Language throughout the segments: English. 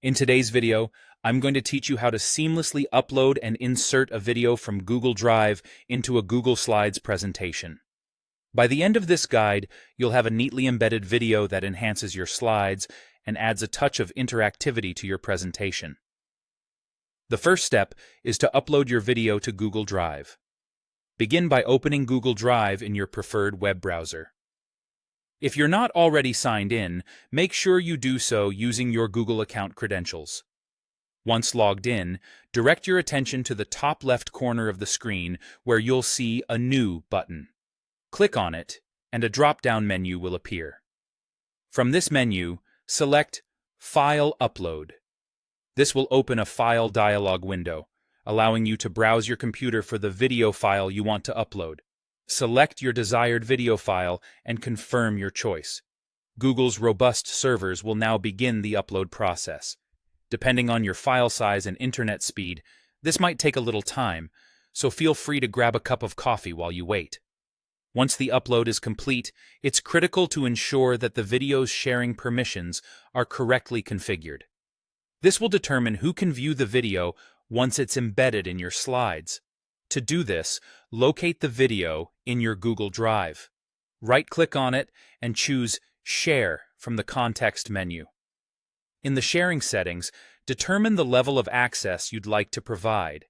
In today's video, I'm going to teach you how to seamlessly upload and insert a video from Google Drive into a Google Slides presentation. By the end of this guide, you'll have a neatly embedded video that enhances your slides and adds a touch of interactivity to your presentation. The first step is to upload your video to Google Drive. Begin by opening Google Drive in your preferred web browser. If you're not already signed in, make sure you do so using your Google account credentials. Once logged in, direct your attention to the top left corner of the screen where you'll see a New button. Click on it, and a drop-down menu will appear. From this menu, select File Upload. This will open a file dialog window, allowing you to browse your computer for the video file you want to upload. Select your desired video file and confirm your choice. Google's robust servers will now begin the upload process. Depending on your file size and internet speed, this might take a little time, so feel free to grab a cup of coffee while you wait. Once the upload is complete, it's critical to ensure that the video's sharing permissions are correctly configured. This will determine who can view the video once it's embedded in your slides. To do this, locate the video in your Google Drive. Right-click on it and choose Share from the context menu. In the sharing settings, determine the level of access you'd like to provide.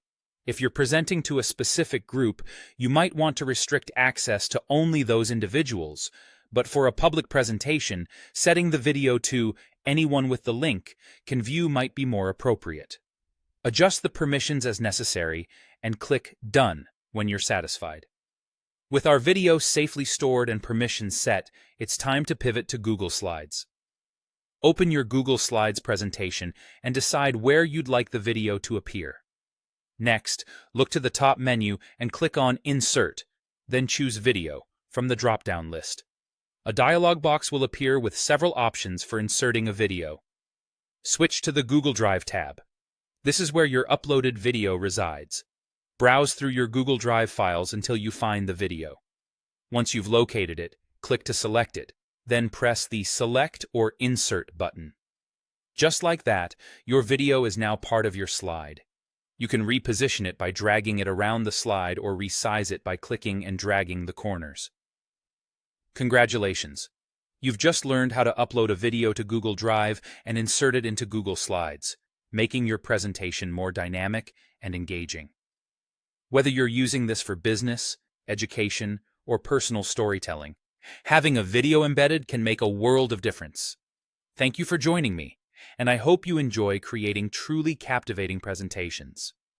If you're presenting to a specific group, you might want to restrict access to only those individuals, but for a public presentation, setting the video to anyone with the link can view might be more appropriate. Adjust the permissions as necessary and click Done when you're satisfied. With our video safely stored and permissions set, it's time to pivot to Google Slides. Open your Google Slides presentation and decide where you'd like the video to appear. Next, look to the top menu and click on Insert, then choose Video from the drop-down list. A dialog box will appear with several options for inserting a video. Switch to the Google Drive tab. This is where your uploaded video resides. Browse through your Google Drive files until you find the video. Once you've located it, click to select it, then press the Select or Insert button. Just like that, your video is now part of your slide. You can reposition it by dragging it around the slide or resize it by clicking and dragging the corners. Congratulations! You've just learned how to upload a video to Google Drive and insert it into Google Slides, making your presentation more dynamic and engaging. Whether you're using this for business, education, or personal storytelling, having a video embedded can make a world of difference. Thank you for joining me, and I hope you enjoy creating truly captivating presentations.